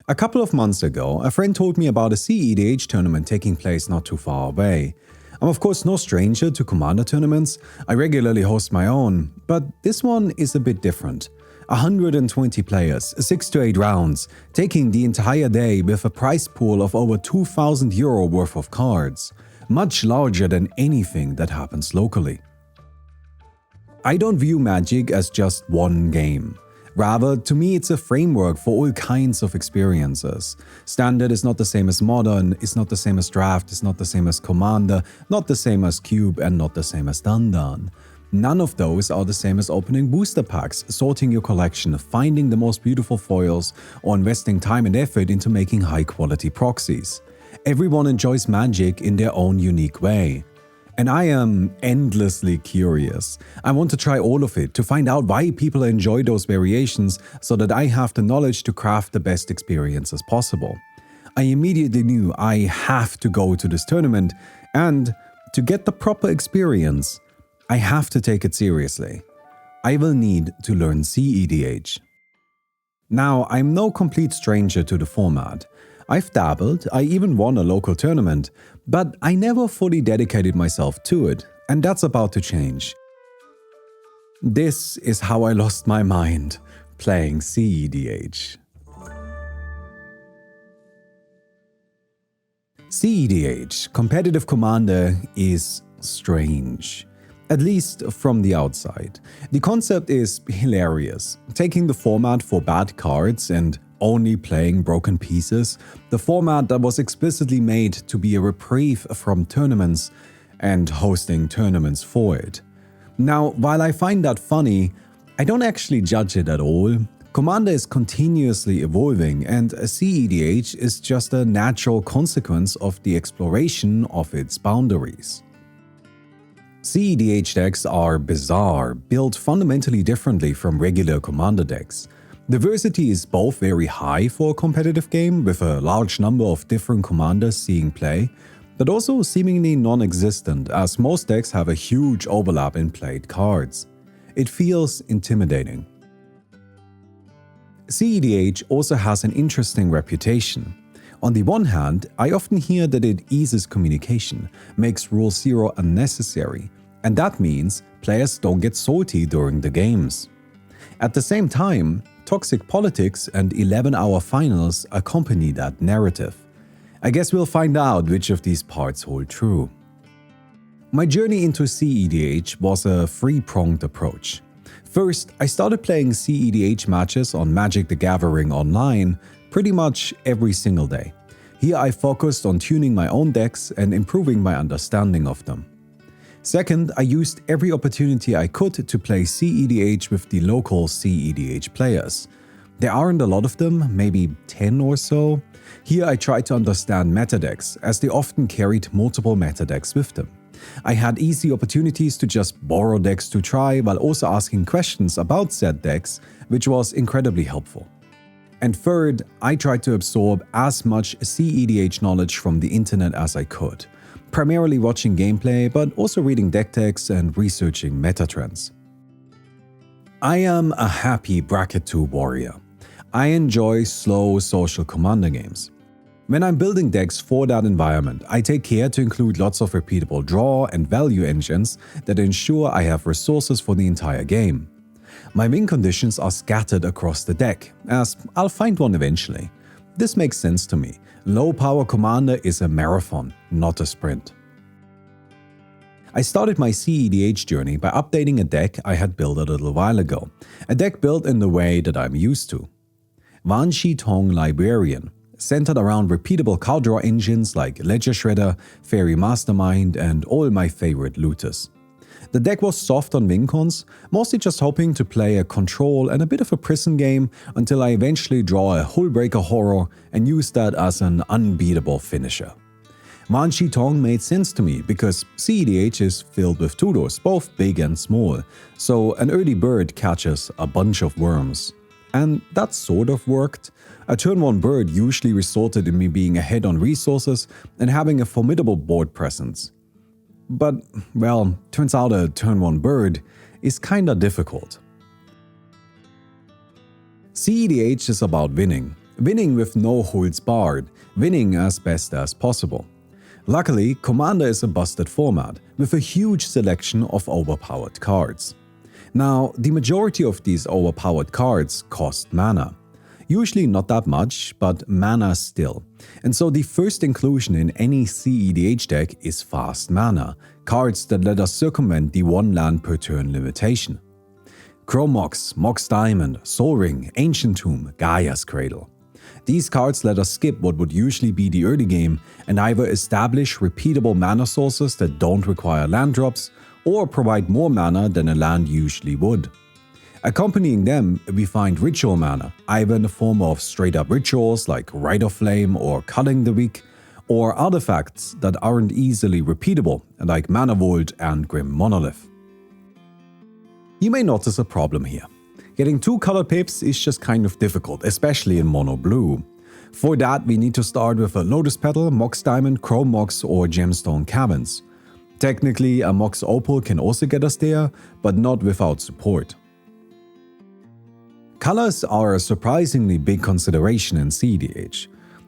A couple of months ago, a friend told me about a cEDH tournament taking place not too far away. I'm of course no stranger to Commander tournaments, I regularly host my own, but this one is a bit different. 120 players, 6 to 8 rounds, taking the entire day with a prize pool of over €2,000 worth of cards, much larger than anything that happens locally. I don't view Magic as just one game. Rather, to me it's a framework for all kinds of experiences. Standard is not the same as Modern, it's not the same as Draft, it's not the same as Commander, not the same as Cube, and not the same as Dandan. None of those are the same as opening booster packs, sorting your collection, finding the most beautiful foils, or investing time and effort into making high-quality proxies. Everyone enjoys Magic in their own unique way. And I am endlessly curious. I want to try all of it to find out why people enjoy those variations so that I have the knowledge to craft the best experiences possible. I immediately knew I have to go to this tournament, and to get the proper experience, I have to take it seriously. I will need to learn cEDH. Now, I'm no complete stranger to the format. I've dabbled, I even won a local tournament, but I never fully dedicated myself to it, and that's about to change. This is how I lost my mind, playing cEDH. cEDH, Competitive Commander, is strange. At least from the outside. The concept is hilarious, taking the format for bad cards and only playing broken pieces, the format that was explicitly made to be a reprieve from tournaments, and hosting tournaments for it. Now, while I find that funny, I don't actually judge it at all. Commander is continuously evolving, and cEDH is just a natural consequence of the exploration of its boundaries. cEDH decks are bizarre, built fundamentally differently from regular Commander decks. Diversity is both very high for a competitive game, with a large number of different commanders seeing play, but also seemingly non-existent, as most decks have a huge overlap in played cards. It feels intimidating. cEDH also has an interesting reputation. On the one hand, I often hear that it eases communication, makes Rule Zero unnecessary, and that means players don't get salty during the games. At the same time, toxic politics and 11-hour finals accompany that narrative. I guess we'll find out which of these parts hold true. My journey into cEDH was a three-pronged approach. First, I started playing cEDH matches on Magic the Gathering Online pretty much every single day. Here I focused on tuning my own decks and improving my understanding of them. Second, I used every opportunity I could to play cEDH with the local cEDH players. There aren't a lot of them, maybe 10 or so. Here I tried to understand meta decks, as they often carried multiple meta decks with them. I had easy opportunities to just borrow decks to try while also asking questions about said decks, which was incredibly helpful. And third, I tried to absorb as much cEDH knowledge from the internet as I could, primarily watching gameplay but also reading deck techs and researching meta trends. I am a happy Bracket 2 warrior. I enjoy slow social commander games. When I'm building decks for that environment, I take care to include lots of repeatable draw and value engines that ensure I have resources for the entire game. My win conditions are scattered across the deck, as I'll find one eventually. This makes sense to me. Low power commander is a marathon, not a sprint. I started my cEDH journey by updating a deck I had built a little while ago, a deck built in the way that I'm used to. Wan Shi Tong Librarian, centered around repeatable card draw engines like Ledger Shredder, Fairy Mastermind, and all my favorite looters. The deck was soft on win cons, mostly just hoping to play a control and a bit of a prison game until I eventually draw a Hullbreaker Horror and use that as an unbeatable finisher. Wan Shi Tong made sense to me because cEDH is filled with tutors, both big and small, so an early bird catches a bunch of worms. And that sort of worked. A turn 1 bird usually resulted in me being ahead on resources and having a formidable board presence. But, well, turns out a turn 1 bird is kinda difficult. cEDH is about winning. winning with no holds barred, winning as best as possible. Luckily, Commander is a busted format, with a huge selection of overpowered cards. Now, the majority of these overpowered cards cost mana. Usually not that much, but mana still. And so the first inclusion in any cEDH deck is fast mana, cards that let us circumvent the 1 land per turn limitation. Chrome Mox, Mox Diamond, Soul Ring, Ancient Tomb, Gaia's Cradle. These cards let us skip what would usually be the early game and either establish repeatable mana sources that don't require land drops, or provide more mana than a land usually would. Accompanying them, we find ritual mana, either in the form of straight-up rituals like Rite of Flame or Culling the Weak, or artifacts that aren't easily repeatable, like Mana Vault and Grim Monolith. You may notice a problem here. Getting 2 color pips is just kind of difficult, especially in mono blue. For that, we need to start with a Lotus Petal, Mox Diamond, Chrome Mox, or Gemstone Caverns. Technically, a Mox Opal can also get us there, but not without support. Colors are a surprisingly big consideration in cEDH.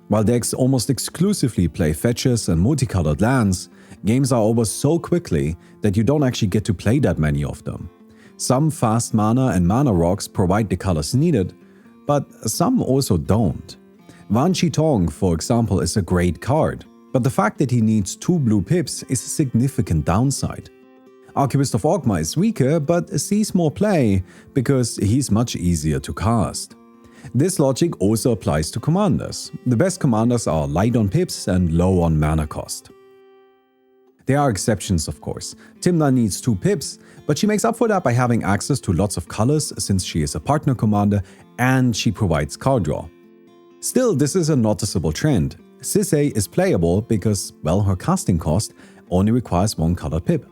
While decks almost exclusively play fetches and multicolored lands, games are over so quickly that you don't actually get to play that many of them. Some fast mana and mana rocks provide the colors needed, but some also don't. Wan Chitong, for example, is a great card, but the fact that he needs 2 blue pips is a significant downside. Archivist of Orgma is weaker, but sees more play because he's much easier to cast. This logic also applies to commanders. The best commanders are light on pips and low on mana cost. There are exceptions, of course. Timna needs 2 pips, but she makes up for that by having access to lots of colors since she is a partner commander and she provides card draw. Still, this is a noticeable trend. Sisay is playable because, well, her casting cost only requires 1 colored pip.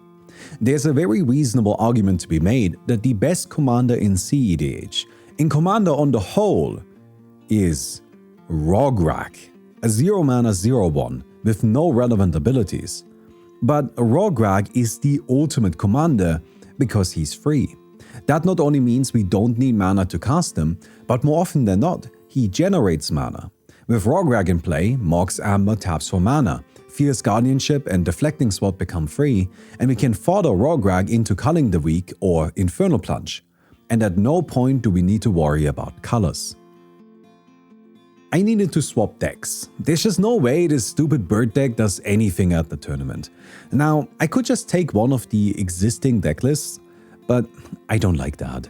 There's a very reasonable argument to be made that the best commander in cEDH, in Commander on the whole, is Rograk, a 0-mana 0/1 with no relevant abilities. But Rograk is the ultimate commander because he's free. That not only means we don't need mana to cast him, but more often than not, he generates mana. With Rograk in play, Mox Amber taps for mana, Fierce Guardianship and Deflecting Sword become free, and we can fodder Rograk into Culling the Weak or Infernal Plunge. And at no point do we need to worry about colors. I needed to swap decks. There's just no way this stupid bird deck does anything at the tournament. Now, I could just take one of the existing deck lists, but I don't like that.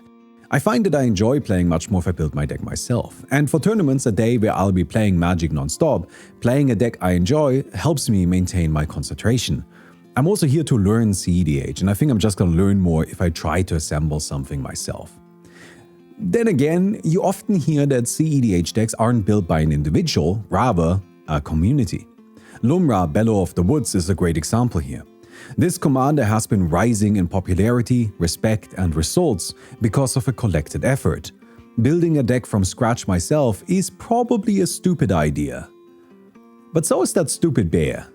I find that I enjoy playing much more if I build my deck myself. And for tournaments, a day where I'll be playing Magic non-stop, playing a deck I enjoy helps me maintain my concentration. I'm also here to learn cEDH, and I think I'm just gonna learn more if I try to assemble something myself. Then again, you often hear that cEDH decks aren't built by an individual, rather a community. Lumra, Bellow of the Woods is a great example here. This commander has been rising in popularity, respect, and results because of a collected effort. Building a deck from scratch myself is probably a stupid idea. But so is that stupid bear.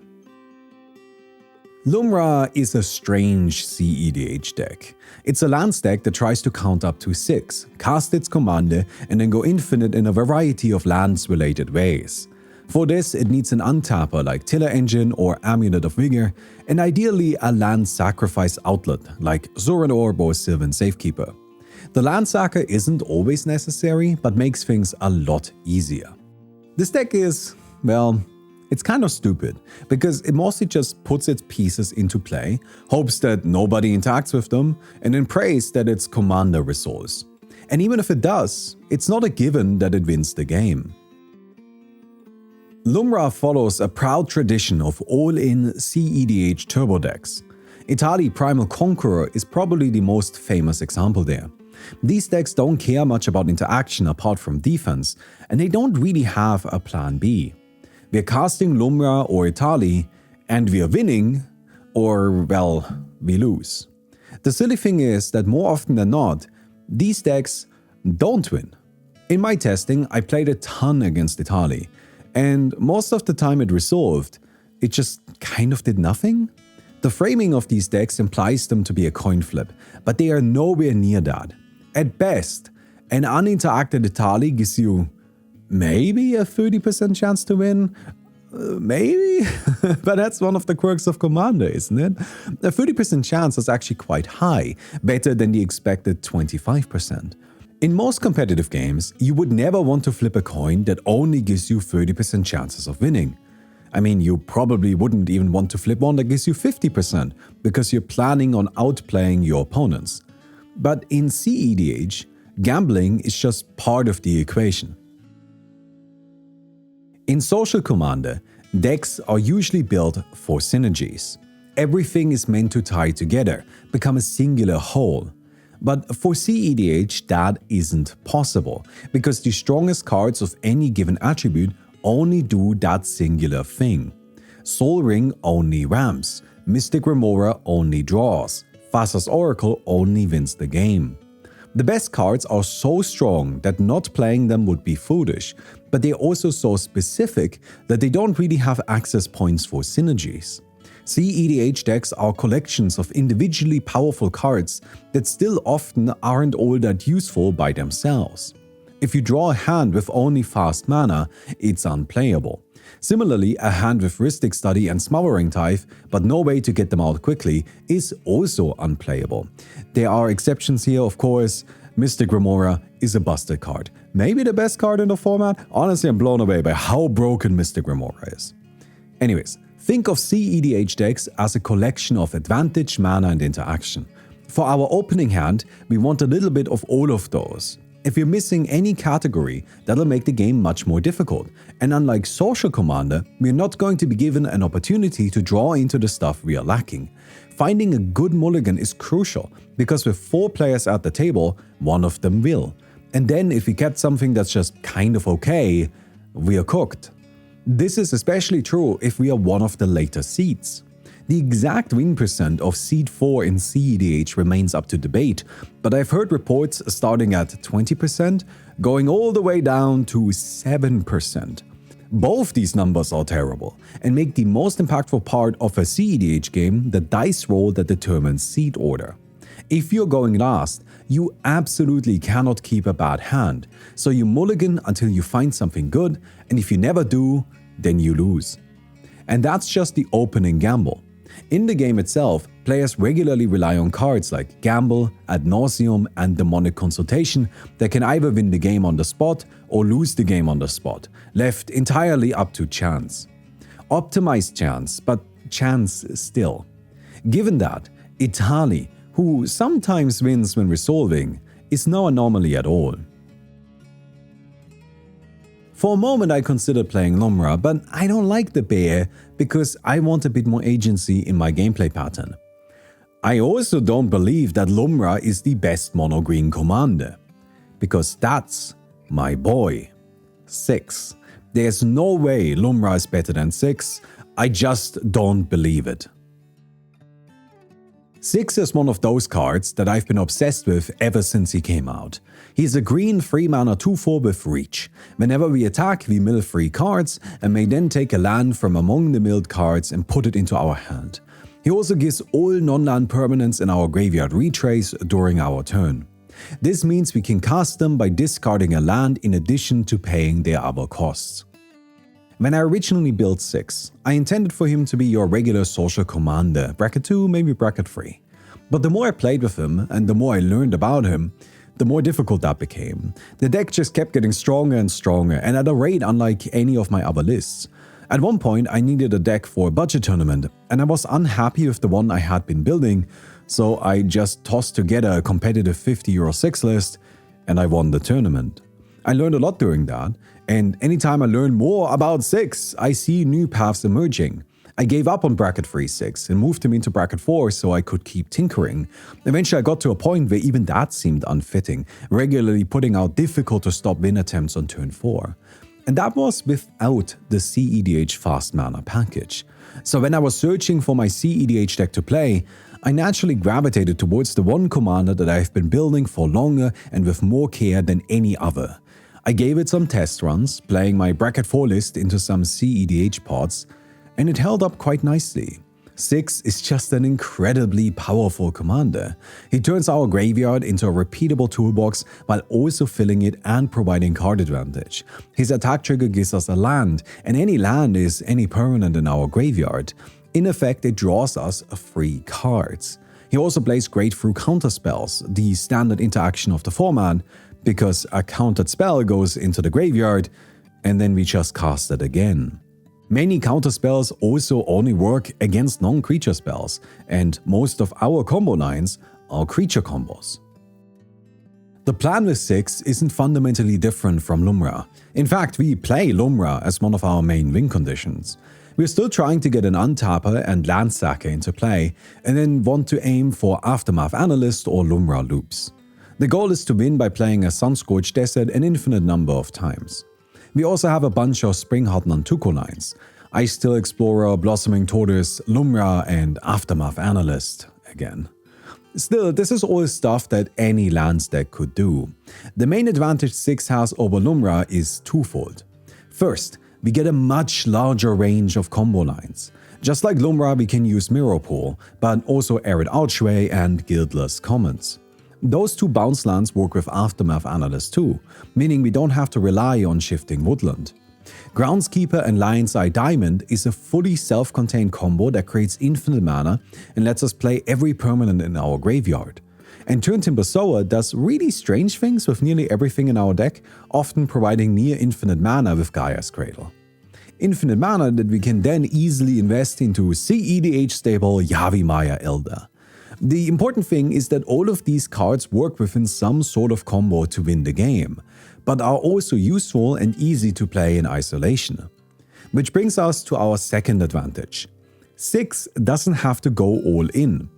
Lumra is a strange cEDH deck. It's a lands deck that tries to count up to 6, cast its commander, and then go infinite in a variety of lands-related ways. For this, it needs an untapper like Tiller Engine or Amulet of Vigor, and ideally a land sacrifice outlet like Zoran Orb or Sylvan Safekeeper. The land sacker isn't always necessary, but makes things a lot easier. This deck is, well, it's kind of stupid, because it mostly just puts its pieces into play, hopes that nobody interacts with them, and then prays that its commander resolves. And even if it does, it's not a given that it wins the game. Lumra follows a proud tradition of all-in cEDH turbo decks. Etali Primal Conqueror is probably the most famous example there. These decks don't care much about interaction apart from defense, and they don't really have a plan B. We're casting Lumra or Etali, and we're winning, or, well, we lose. The silly thing is that more often than not, these decks don't win. In my testing, I played a ton against Etali, and most of the time it resolved. It just kind of did nothing. The framing of these decks implies them to be a coin flip, but they are nowhere near that. At best, an uninteracted Etali gives you maybe a 30% chance to win? Maybe? But that's one of the quirks of Commander, isn't it? A 30% chance is actually quite high, better than the expected 25%. In most competitive games, you would never want to flip a coin that only gives you 30% chances of winning. I mean, you probably wouldn't even want to flip one that gives you 50% because you're planning on outplaying your opponents. But in cEDH, gambling is just part of the equation. In Social Commander, decks are usually built for synergies. Everything is meant to tie together, become a singular whole. But for cEDH, that isn't possible, because the strongest cards of any given attribute only do that singular thing. Sol Ring only ramps, Mystic Remora only draws, Thassa's Oracle only wins the game. The best cards are so strong that not playing them would be foolish, but they're also so specific that they don't really have access points for synergies. cEDH decks are collections of individually powerful cards that still often aren't all that useful by themselves. If you draw a hand with only fast mana, it's unplayable. Similarly, a hand with Rhystic Study and Smothering Tithe, but no way to get them out quickly, is also unplayable. There are exceptions here, of course. Mystic Remora is a busted card. Maybe the best card in the format? Honestly, I'm blown away by how broken Mystic Remora is. Anyways, think of cEDH decks as a collection of advantage, mana, and interaction. For our opening hand, we want a little bit of all of those. If you're missing any category, that'll make the game much more difficult. And unlike Social Commander, we're not going to be given an opportunity to draw into the stuff we are lacking. Finding a good mulligan is crucial, because with 4 players at the table, one of them will. And then if we get something that's just kind of okay, we are cooked. This is especially true if we are one of the later seeds. The exact win percent of Seed 4 in cEDH remains up to debate, but I've heard reports starting at 20%, going all the way down to 7%. Both these numbers are terrible, and make the most impactful part of a cEDH game the dice roll that determines seed order. If you're going last, you absolutely cannot keep a bad hand, so you mulligan until you find something good, and if you never do, then you lose. And that's just the opening gamble. In the game itself, players regularly rely on cards like Gamble, Ad Nauseam, and Demonic Consultation that can either win the game on the spot or lose the game on the spot, left entirely up to chance. Optimized chance, but chance still. Given that, Itali, who sometimes wins when resolving, is no anomaly at all. For a moment I considered playing Lumra, but I don't like the bear because I want a bit more agency in my gameplay pattern. I also don't believe that Lumra is the best mono-green commander, because that's my boy. 6. There's no way Lumra is better than 6, I just don't believe it. 6 is one of those cards that I've been obsessed with ever since he came out. He's a green 3-mana 2/4 with reach. Whenever we attack, we mill 3 cards and may then take a land from among the milled cards and put it into our hand. He also gives all non-land permanents in our graveyard retrace during our turn. This means we can cast them by discarding a land in addition to paying their other costs. When I originally built 6, I intended for him to be your regular social commander, bracket 2, maybe bracket 3. But the more I played with him and the more I learned about him, the more difficult that became. The deck just kept getting stronger and stronger, and at a rate unlike any of my other lists. At one point I needed a deck for a budget tournament, and I was unhappy with the one I had been building, so I just tossed together a competitive €50 list, and I won the tournament. I learned a lot during that, and anytime I learn more about 6, I see new paths emerging. I gave up on bracket 3/6 and moved him into bracket 4 so I could keep tinkering. Eventually I got to a point where even that seemed unfitting, regularly putting out difficult to stop win attempts on turn 4. And that was without the cEDH fast mana package. So when I was searching for my cEDH deck to play, I naturally gravitated towards the one commander that I've been building for longer and with more care than any other. I gave it some test runs, playing my bracket 4 list into some cEDH pods, and it held up quite nicely. 6 is just an incredibly powerful commander. He turns our graveyard into a repeatable toolbox while also filling it and providing card advantage. His attack trigger gives us a land, and any land is any permanent in our graveyard. In effect, it draws us 3 cards. He also plays great through counterspells, the standard interaction of the format, because a countered spell goes into the graveyard and then we just cast it again. Many counterspells also only work against non-creature spells, and most of our combo lines are creature combos. The plan with 6 isn't fundamentally different from Lumra. In fact, we play Lumra as one of our main win conditions. We're still trying to get an untapper and landsacker into play, and then want to aim for Aftermath Analyst or Lumra loops. The goal is to win by playing a Sunscorched Desert an infinite number of times. We also have a bunch of Spring-Hot Nantuko lines: Ice Still Explorer, Blossoming Tortoise, Lumra, and Aftermath Analyst again. Still, this is all stuff that any lands deck could do. The main advantage 6 has over Lumra is twofold. First, we get a much larger range of combo lines. Just like Lumra, we can use Mirror Pool, but also Arid Archway and Guildless Commons. Those 2 bounce lands work with Aftermath Analyst too, meaning we don't have to rely on shifting woodland. Groundskeeper and Lion's Eye Diamond is a fully self-contained combo that creates infinite mana and lets us play every permanent in our graveyard. And Turntimber Sower does really strange things with nearly everything in our deck, often providing near infinite mana with Gaia's Cradle. Infinite mana that we can then easily invest into cEDH stable Yavimaya Elder. The important thing is that all of these cards work within some sort of combo to win the game, but are also useful and easy to play in isolation. Which brings us to our second advantage. 6 doesn't have to go all in.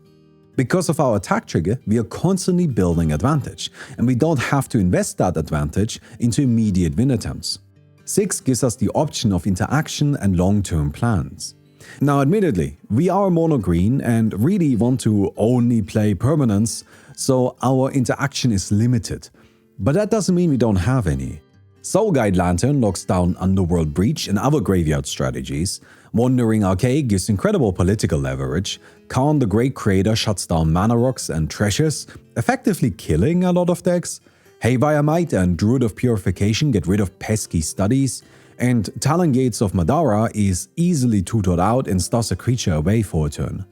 Because of our attack trigger, we are constantly building advantage, and we don't have to invest that advantage into immediate win attempts. 6 gives us the option of interaction and long-term plans. Now admittedly, we are mono-green and really want to only play permanents, so our interaction is limited. But that doesn't mean we don't have any. Soulguide Lantern locks down Underworld Breach and other graveyard strategies. Wandering Archaic gives incredible political leverage. Khan the Great Creator shuts down mana rocks and treasures, effectively killing a lot of decks. Haywire Might and Druid of Purification get rid of pesky studies. And Talon Gates of Madara is easily tutored out and stuffs a creature away for a turn.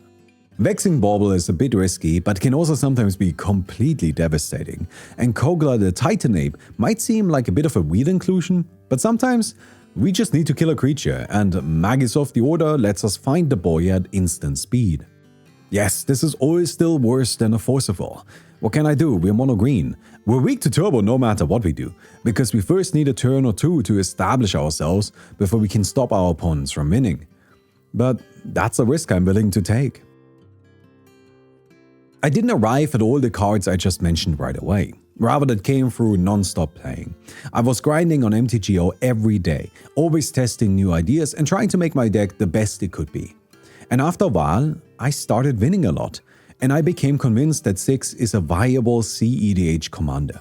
Vexing Bauble is a bit risky, but can also sometimes be completely devastating. And Kogla the Titanape might seem like a bit of a weird inclusion, but sometimes we just need to kill a creature, and Magus of the Order lets us find the boy at instant speed. Yes, this is always still worse than a Forcible. What can I do? We're mono-green. We're weak to turbo no matter what we do, because we first need a turn or two to establish ourselves before we can stop our opponents from winning. But that's a risk I'm willing to take. I didn't arrive at all the cards I just mentioned right away. Rather, that came through non-stop playing. I was grinding on MTGO every day, always testing new ideas and trying to make my deck the best it could be. And after a while, I started winning a lot, and I became convinced that 6 is a viable cEDH commander.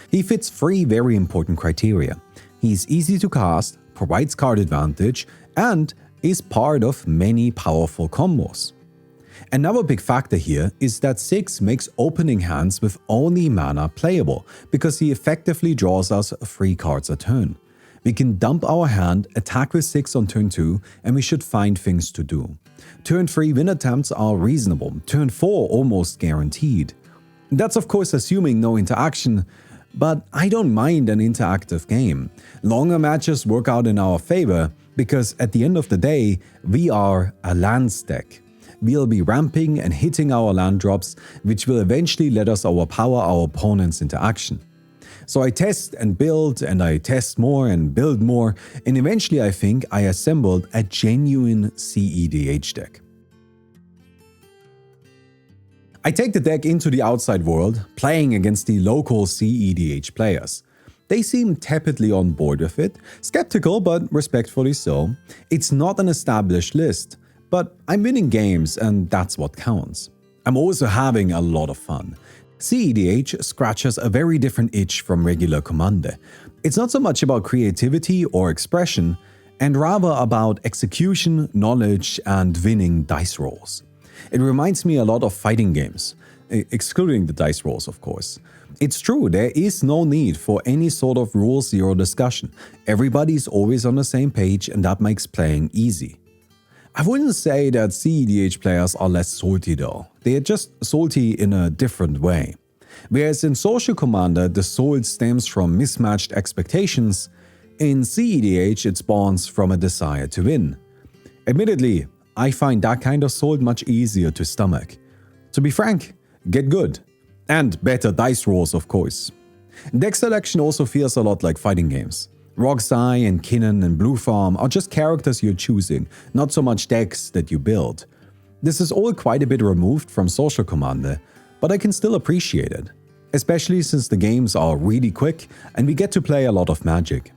He fits 3 very important criteria. He's easy to cast, provides card advantage, and is part of many powerful combos. Another big factor here is that 6 makes opening hands with only mana playable, because he effectively draws us 3 cards a turn. We can dump our hand, attack with 6 on turn 2, and we should find things to do. Turn 3 win attempts are reasonable, turn 4 almost guaranteed. That's of course assuming no interaction, but I don't mind an interactive game. Longer matches work out in our favor, because at the end of the day, we are a lands deck. We'll be ramping and hitting our land drops, which will eventually let us overpower our opponent's interaction. So I test and build, and I test more and build more, and eventually I think I assembled a genuine cEDH deck. I take the deck into the outside world, playing against the local cEDH players. They seem tepidly on board with it, skeptical but respectfully so. It's not an established list, but I'm winning games and that's what counts. I'm also having a lot of fun. cEDH scratches a very different itch from regular Commander. It's not so much about creativity or expression, and rather about execution, knowledge, and winning dice rolls. It reminds me a lot of fighting games, excluding the dice rolls, of course. It's true, there is no need for any sort of rule zero discussion. Everybody's always on the same page, and that makes playing easy. I wouldn't say that cEDH players are less salty though. They are just salty in a different way. Whereas in Social Commander, the salt stems from mismatched expectations, in cEDH it spawns from a desire to win. Admittedly, I find that kind of salt much easier to stomach. To be frank, get good. And better dice rolls, of course. Deck selection also feels a lot like fighting games. Roxai and Kinnan and Blue Farm are just characters you're choosing, not so much decks that you build. This is all quite a bit removed from Social Commander, but I can still appreciate it. Especially since the games are really quick and we get to play a lot of Magic.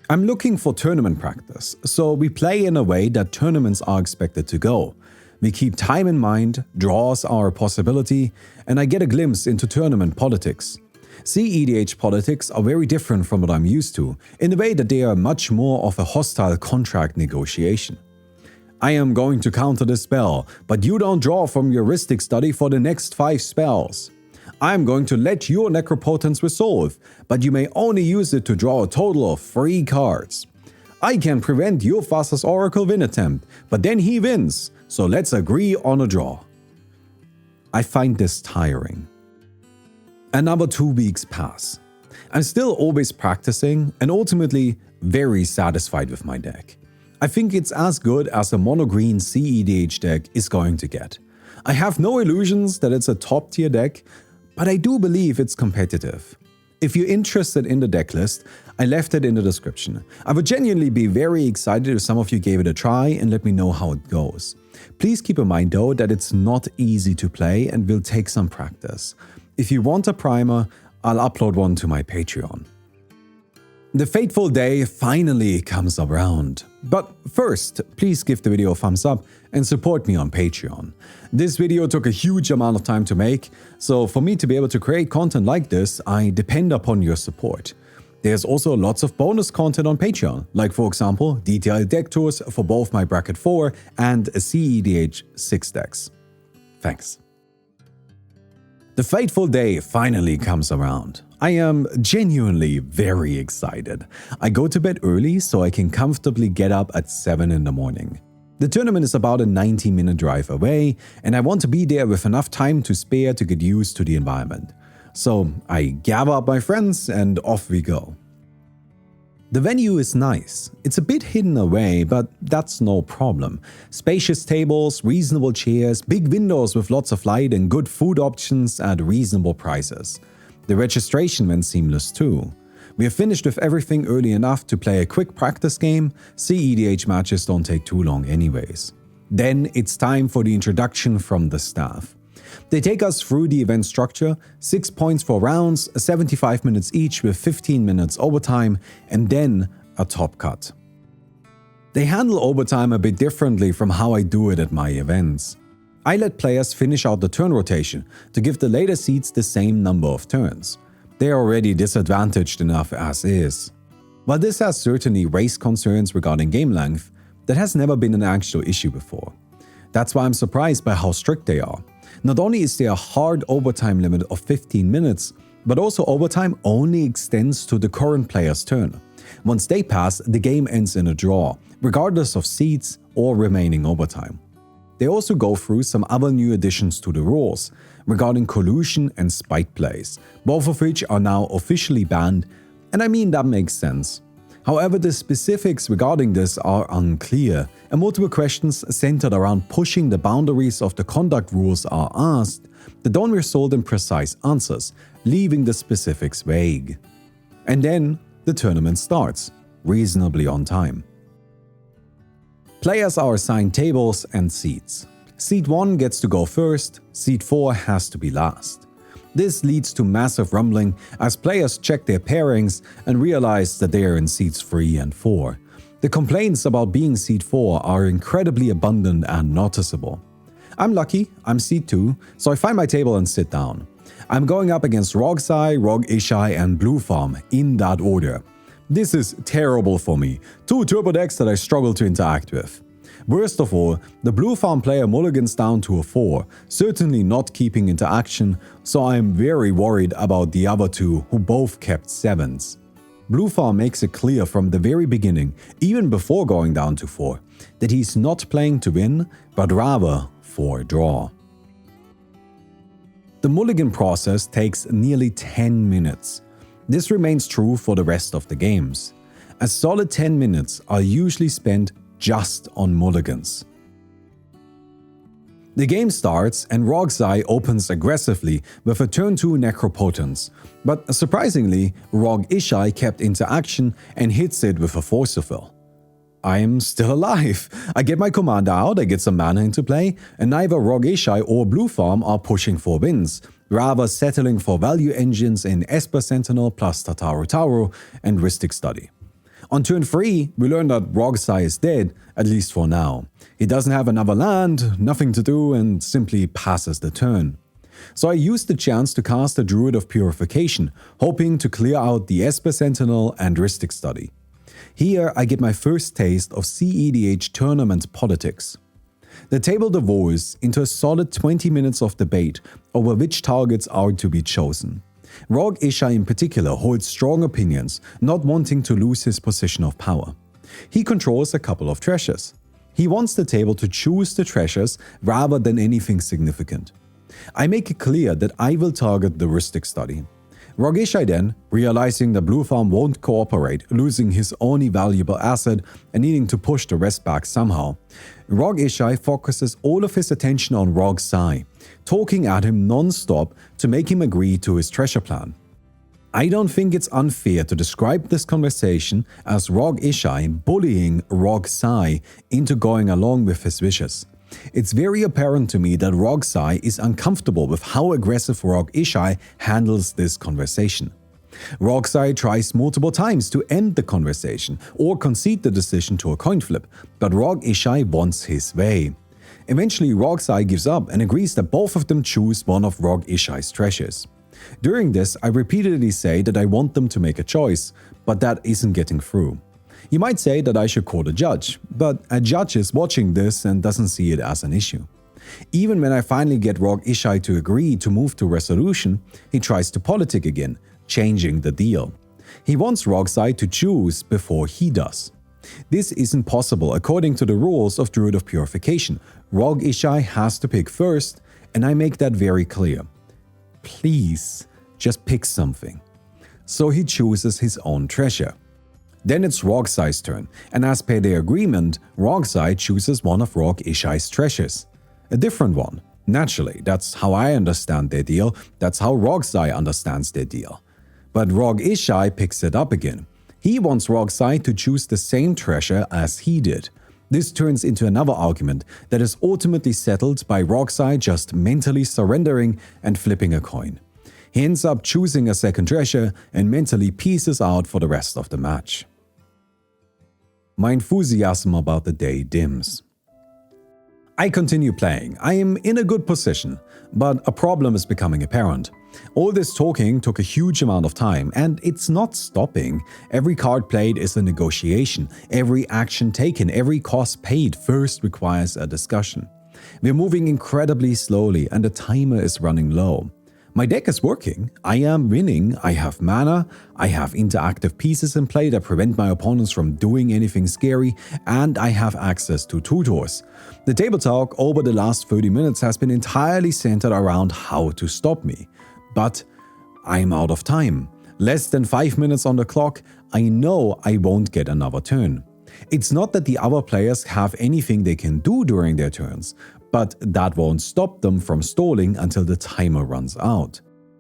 I'm looking for tournament practice, so we play in a way that tournaments are expected to go. We keep time in mind, draws are a possibility, and I get a glimpse into tournament politics. cEDH politics are very different from what I'm used to, in the way that they are much more of a hostile contract negotiation. I am going to counter this spell, but you don't draw from your Rhystic Study for the next 5 spells. I am going to let your Necropotence resolve, but you may only use it to draw a total of 3 cards. I can prevent your Fasa's Oracle win attempt, but then he wins, so let's agree on a draw. I find this tiring. Another 2 weeks pass. I'm still always practicing and ultimately very satisfied with my deck. I think it's as good as a mono-green cEDH deck is going to get. I have no illusions that it's a top tier deck, but I do believe it's competitive. If you're interested in the deck list, I left it in the description. I would genuinely be very excited if some of you gave it a try and let me know how it goes. Please keep in mind though that it's not easy to play and will take some practice. If you want a primer, I'll upload one to my Patreon. The fateful day finally comes around. But first, please give the video a thumbs up and support me on Patreon. This video took a huge amount of time to make, so for me to be able to create content like this, I depend upon your support. There's also lots of bonus content on Patreon, like for example, detailed deck tours for both my Bracket 4 and cEDH 6 decks. Thanks. The fateful day finally comes around. I am genuinely very excited. I go to bed early so I can comfortably get up at 7 in the morning. The tournament is about a 90-minute drive away, and I want to be there with enough time to spare to get used to the environment. So I gather up my friends and off we go. The venue is nice. It's a bit hidden away, but that's no problem. Spacious tables, reasonable chairs, big windows with lots of light and good food options at reasonable prices. The registration went seamless too. We have finished with everything early enough to play a quick practice game. cEDH matches don't take too long anyways. Then it's time for the introduction from the staff. They take us through the event structure, 6 points for rounds, 75 minutes each with 15 minutes overtime, and then a top cut. They handle overtime a bit differently from how I do it at my events. I let players finish out the turn rotation to give the later seeds the same number of turns. They are already disadvantaged enough as is. While this has certainly raised concerns regarding game length, that has never been an actual issue before. That's why I'm surprised by how strict they are. Not only is there a hard overtime limit of 15 minutes, but also overtime only extends to the current player's turn. Once they pass, the game ends in a draw, regardless of seeds or remaining overtime. They also go through some other new additions to the rules, regarding collusion and spite plays, both of which are now officially banned, and I mean that makes sense. However, the specifics regarding this are unclear, and multiple questions centered around pushing the boundaries of the conduct rules are asked that don't result in precise answers, leaving the specifics vague. And then the tournament starts, reasonably on time. Players are assigned tables and seats. Seat 1 gets to go first, Seat 4 has to be last. This leads to massive rumbling as players check their pairings and realize that they are in seats 3 and 4. The complaints about being seat 4 are incredibly abundant and noticeable. I'm lucky, I'm seat 2, so I find my table and sit down. I'm going up against Rogsai, Rog Ishai and Blue Farm in that order. This is terrible for me. 2 turbo decks that I struggle to interact with. Worst of all, the blue farm player mulligans down to a 4, certainly not keeping interaction, so I am very worried about the other two who both kept 7s. Blue farm makes it clear from the very beginning, even before going down to 4, that he's not playing to win, but rather for a draw. The mulligan process takes nearly 10 minutes. This remains true for the rest of the games. A solid 10 minutes are usually spent just on mulligans. The game starts and Rogzai opens aggressively with a turn 2 Necropotence, but surprisingly, Rog Ishai kept interaction and hits it with a Forcible. I am still alive. I get my commander out, I get some mana into play, and neither Rog Ishai or Blue Farm are pushing for wins, rather settling for value engines in Esper Sentinel plus Tataru Tauro and Rhystic Study. On turn 3, we learn that Rogzai is dead, at least for now. He doesn't have another land, nothing to do, and simply passes the turn. So I used the chance to cast a Druid of Purification, hoping to clear out the Esper Sentinel and Rhystic Study. Here I get my first taste of cEDH tournament politics. The table devolves into a solid 20 minutes of debate over which targets are to be chosen. Rog Ishai in particular holds strong opinions, not wanting to lose his position of power. He controls a couple of treasures. He wants the table to choose the treasures rather than anything significant. I make it clear that I will target the Rhystic Study. Rog Ishai then, realizing that Blue Farm won't cooperate, losing his only valuable asset and needing to push the rest back somehow, Rog Ishai focuses all of his attention on Rogzai, talking at him non-stop to make him agree to his treasure plan. I don't think it's unfair to describe this conversation as Rog Ishai bullying Rogzai into going along with his wishes. It's very apparent to me that Rogzai is uncomfortable with how aggressive Rog Ishai handles this conversation. Rogzai tries multiple times to end the conversation or concede the decision to a coin flip, but Rog Ishai wants his way. Eventually, Rogzai gives up and agrees that both of them choose one of Rog Ishai's treasures. During this, I repeatedly say that I want them to make a choice, but that isn't getting through. You might say that I should call a judge, but a judge is watching this and doesn't see it as an issue. Even when I finally get Rog Ishai to agree to move to resolution, he tries to politic again, changing the deal. He wants Rogzai to choose before he does. This isn't possible according to the rules of Druid of Purification. Rog Ishai has to pick first, and I make that very clear. Please, just pick something. So he chooses his own treasure. Then it's Rogzai's turn, and as per their agreement, Rogzai chooses one of Rog Ishai's treasures. A different one. Naturally, that's how I understand their deal, that's how Rogzai understands their deal. But Rog Ishai picks it up again. He wants Rogzai to choose the same treasure as he did. This turns into another argument that is ultimately settled by Rogzai just mentally surrendering and flipping a coin. He ends up choosing a second treasure and mentally pieces out for the rest of the match. My enthusiasm about the day dims. I continue playing. I am in a good position, but a problem is becoming apparent. All this talking took a huge amount of time, and it's not stopping. Every card played is a negotiation. Every action taken, every cost paid first requires a discussion. We're moving incredibly slowly, and the timer is running low. My deck is working, I am winning, I have mana, I have interactive pieces in play that prevent my opponents from doing anything scary, and I have access to tutors. The table talk over the last 30 minutes has been entirely centered around how to stop me. But I'm out of time. Less than 5 minutes on the clock, I know I won't get another turn. It's not that the other players have anything they can do during their turns, but that won't stop them from stalling until the timer runs out.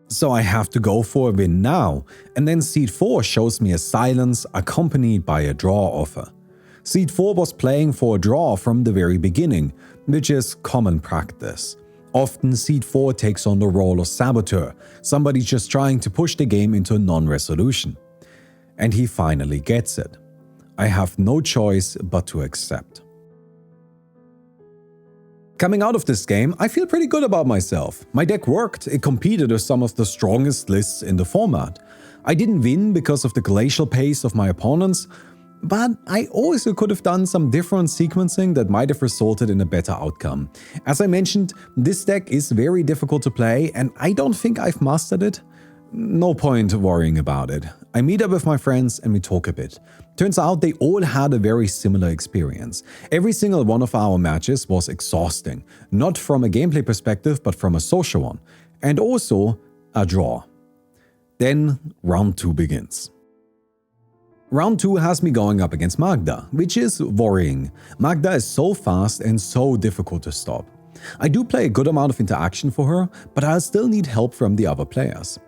So I have to go for a win now, and then Seed 4 shows me a silence accompanied by a draw offer. Seed 4 was playing for a draw from the very beginning, which is common practice. Often Seed 4 takes on the role of saboteur, somebody just trying to push the game into non-resolution. And he finally gets it. I have no choice but to accept. Coming out of this game, I feel pretty good about myself. My deck worked, it competed with some of the strongest lists in the format. I didn't win because of the glacial pace of my opponents, but I also could have done some different sequencing that might have resulted in a better outcome. As I mentioned, this deck is very difficult to play and I don't think I've mastered it. No point worrying about it. I meet up with my friends and we talk a bit. Turns out they all had a very similar experience. Every single one of our matches was exhausting, not from a gameplay perspective but from a social one, and also a draw. Then round 2 begins. Round 2 has me going up against Magda, which is worrying. Magda is so fast and so difficult to stop. I do play a good amount of interaction for her, but I'll still need help from the other players.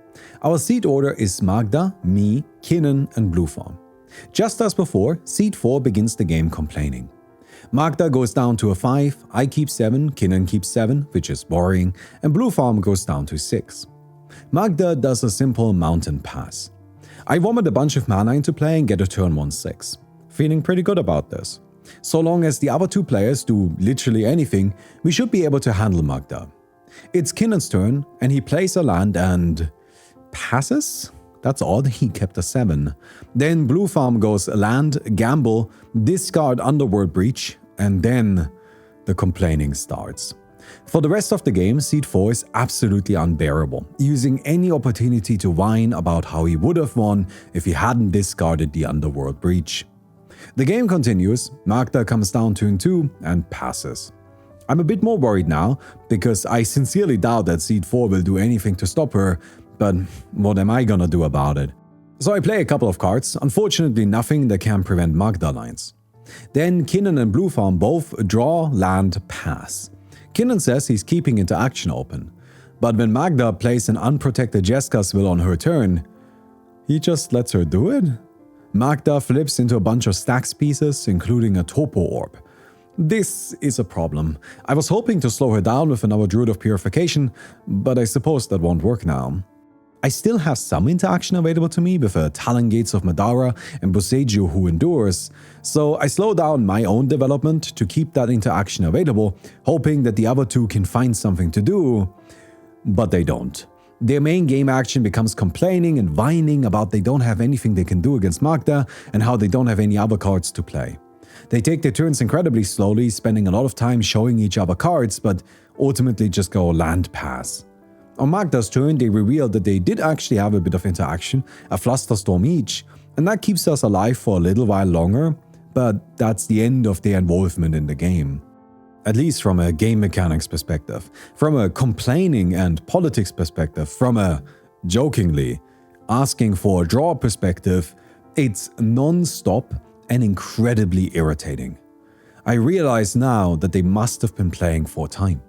Our seed order is Magda, me, Kinnan and Blue Farm. Just as before, seed 4 begins the game complaining. Magda goes down to a 5, I keep 7, Kinnan keeps 7, which is worrying, and Blue Farm goes down to 6. Magda does a simple mountain pass. I vomit a bunch of mana into play and get a turn 1/6. Feeling pretty good about this. So long as the other 2 players do literally anything, we should be able to handle Magda. It's Kinnan's turn and he plays a land and passes? That's odd, he kept a 7. Then Blue Farm goes land, gamble, discard Underworld Breach, and then the complaining starts. For the rest of the game, seed 4 is absolutely unbearable, using any opportunity to whine about how he would have won if he hadn't discarded the Underworld Breach. The game continues, Magda comes down turn 2 and passes. I'm a bit more worried now, because I sincerely doubt that seed 4 will do anything to stop her, but what am I gonna do about it? So I play a couple of cards, unfortunately nothing that can prevent Magda lines. Then Kinnan and Blue Farm both draw, land, pass. Kinnan says he's keeping interaction open, but when Magda plays an unprotected Jeska's Will on her turn, he just lets her do it? Magda flips into a bunch of stacks pieces, including a Topo Orb. This is a problem. I was hoping to slow her down with another Druid of Purification, but I suppose that won't work now. I still have some interaction available to me with a Talon Gates of Madara and Boseiju who endures, so I slow down my own development to keep that interaction available, hoping that the other 2 can find something to do, but they don't. Their main game action becomes complaining and whining about they don't have anything they can do against Magda and how they don't have any other cards to play. They take their turns incredibly slowly, spending a lot of time showing each other cards, but ultimately just go land pass. On Magda's turn, they reveal that they did actually have a bit of interaction, a Flusterstorm each, and that keeps us alive for a little while longer, but that's the end of their involvement in the game. At least from a game mechanics perspective, from a complaining and politics perspective, from a, jokingly, asking for a draw perspective, it's non-stop and incredibly irritating. I realize now that they must have been playing for time.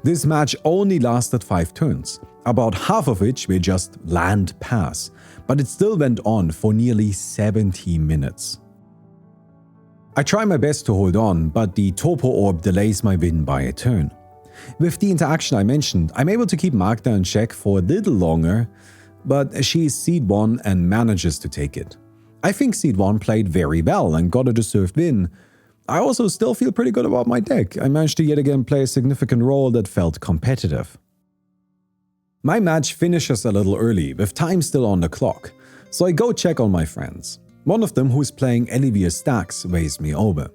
This match only lasted 5 turns, about half of which were just land pass, but it still went on for nearly 70 minutes. I try my best to hold on, but the Topo Orb delays my win by a turn. With the interaction I mentioned, I'm able to keep Magda in check for a little longer, but she is seed 1 and manages to take it. I think seed 1 played very well and got a deserved win. I also still feel pretty good about my deck. I managed to yet again play a significant role that felt competitive. My match finishes a little early, with time still on the clock, so I go check on my friends. One of them, who's playing Elivir stacks, waves me over.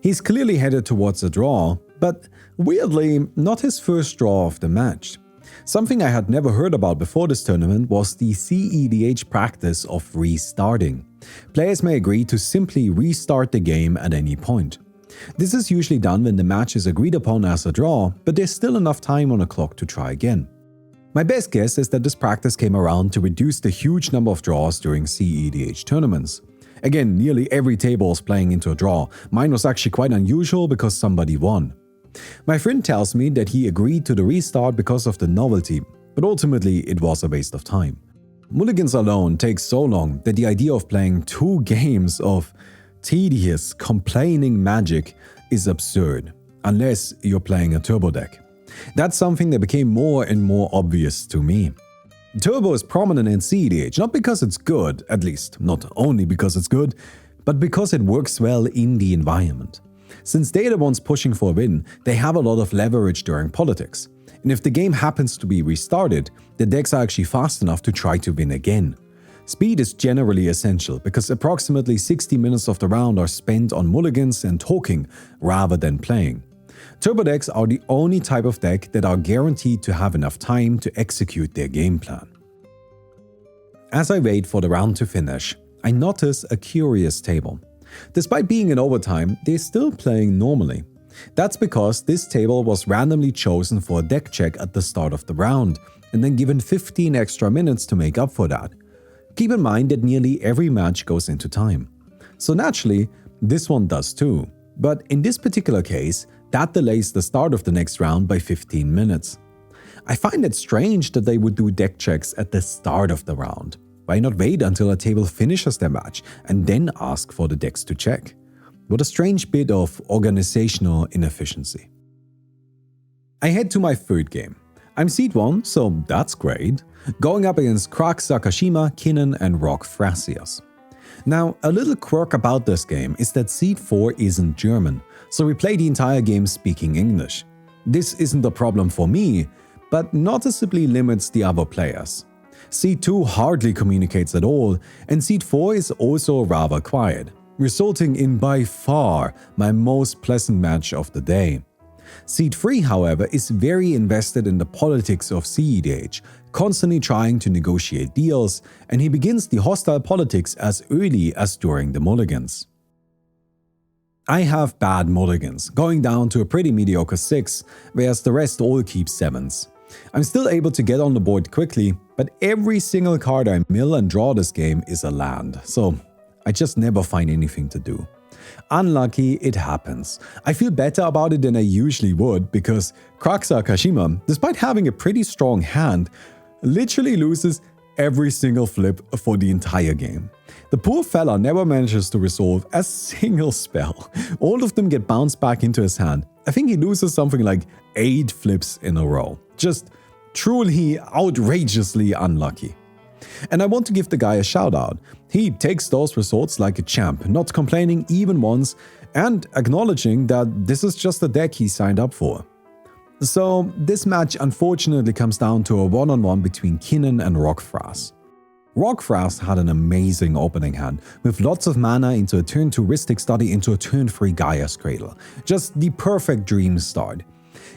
He's clearly headed towards a draw, but weirdly, not his first draw of the match. Something I had never heard about before this tournament was the cEDH practice of restarting. Players may agree to simply restart the game at any point. This is usually done when the match is agreed upon as a draw, but there's still enough time on the clock to try again. My best guess is that this practice came around to reduce the huge number of draws during cEDH tournaments. Again, nearly every table is playing into a draw. Mine was actually quite unusual because somebody won. My friend tells me that he agreed to the restart because of the novelty, but ultimately it was a waste of time. Mulligans alone takes so long that the idea of playing 2 games of tedious, complaining magic is absurd, unless you're playing a turbo deck. That's something that became more and more obvious to me. Turbo is prominent in cEDH, not because it's good, at least not only because it's good, but because it works well in the environment. Since they're the ones pushing for a win, they have a lot of leverage during politics. And if the game happens to be restarted, the decks are actually fast enough to try to win again. Speed is generally essential because approximately 60 minutes of the round are spent on mulligans and talking rather than playing. Turbo decks are the only type of deck that are guaranteed to have enough time to execute their game plan. As I wait for the round to finish, I notice a curious table. Despite being in overtime, they're still playing normally. That's because this table was randomly chosen for a deck check at the start of the round, and then given 15 extra minutes to make up for that. Keep in mind that nearly every match goes into time. So naturally, this one does too. But in this particular case, that delays the start of the next round by 15 minutes. I find it strange that they would do deck checks at the start of the round. Why not wait until a table finishes their match and then ask for the decks to check? What a strange bit of organizational inefficiency. I head to my third game. I'm seed 1, so that's great, going up against Krak Sakashima, Kinnan and Rock Thrasios. Now, a little quirk about this game is that seed 4 isn't German, so we play the entire game speaking English. This isn't a problem for me, but noticeably limits the other players. Seed 2 hardly communicates at all, and seed 4 is also rather quiet, resulting in by far my most pleasant match of the day. Seed 3, however, is very invested in the politics of cEDH, constantly trying to negotiate deals, and he begins the hostile politics as early as during the mulligans. I have bad mulligans, going down to a pretty mediocre 6, whereas the rest all keep 7s. I'm still able to get on the board quickly, but every single card I mill and draw this game is a land, so I just never find anything to do. Unlucky, it happens. I feel better about it than I usually would because Krak Sakashima, despite having a pretty strong hand, literally loses every single flip for the entire game. The poor fella never manages to resolve a single spell. All of them get bounced back into his hand. I think he loses something like 8 flips in a row. Just truly outrageously unlucky. And I want to give the guy a shout out. He takes those results like a champ, not complaining even once and acknowledging that this is just a deck he signed up for. So this match unfortunately comes down to a one-on-one between Kinnan and Rockfras. Rockfras had an amazing opening hand, with lots of mana into a turn 2 Ristic Study into a turn 3 Gaia's Cradle. Just the perfect dream start.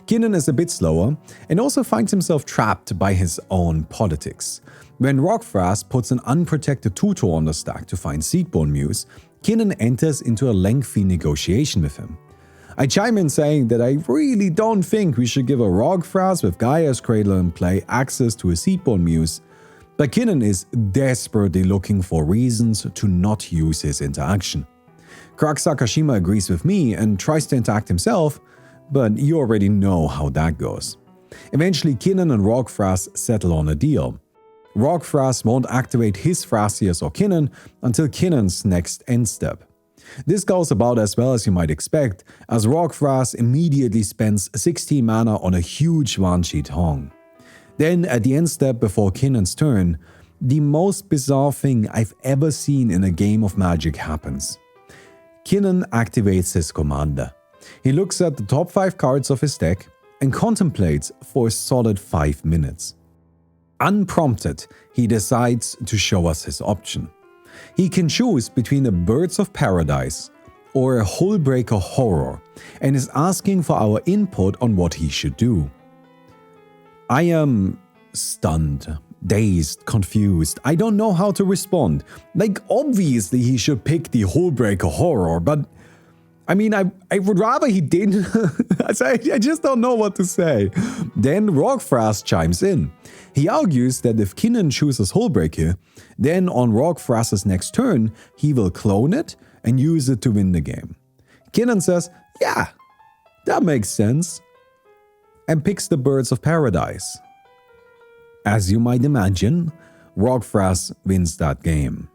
Kinnan is a bit slower and also finds himself trapped by his own politics. When Rockfras puts an unprotected tutor on the stack to find Seedborn Muse, Kinnan enters into a lengthy negotiation with him. I chime in saying that I really don't think we should give a Rockfras with Gaia's Cradle in play access to a Seedborn Muse, but Kinnan is desperately looking for reasons to not use his interaction. Krak Sakashima agrees with me and tries to interact himself, but you already know how that goes. Eventually, Kinnan and Rockfras settle on a deal. Rockfras won't activate his Thrasios or Kinnan until Kinnan's next end step. This goes about as well as you might expect, as Rockfras immediately spends 16 mana on a huge one-sheet Hong. Then, at the end step before Kinnan's turn, the most bizarre thing I've ever seen in a game of Magic happens. Kinnan activates his commander. He looks at the top 5 cards of his deck and contemplates for a solid 5 minutes. Unprompted, he decides to show us his option. He can choose between a Birds of Paradise or a Hullbreaker Horror and is asking for our input on what he should do. I am stunned, dazed, confused. I don't know how to respond. Like, obviously he should pick the Hullbreaker Horror, but I mean, I would rather he didn't. I just don't know what to say. Then Rockfras chimes in. He argues that if Kinnan chooses Hullbreaker, then on Rockfras's next turn, he will clone it and use it to win the game. Kinnan says, yeah, that makes sense, and picks the Birds of Paradise. As you might imagine, Rockfras wins that game.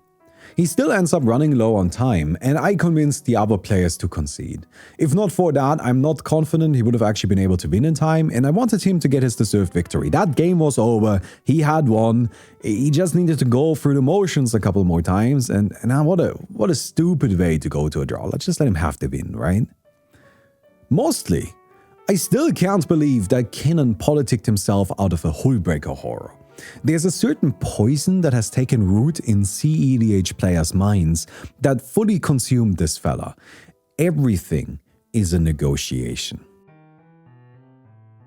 He still ends up running low on time, and I convinced the other players to concede. If not for that, I'm not confident he would have actually been able to win in time, and I wanted him to get his deserved victory. That game was over, he had won, he just needed to go through the motions a couple more times, and what a stupid way to go to a draw. Let's just let him have the win, right? Mostly, I still can't believe that Kinnan politicked himself out of a Hullbreaker Horror. There's a certain poison that has taken root in cEDH players' minds that fully consumed this fella. Everything is a negotiation.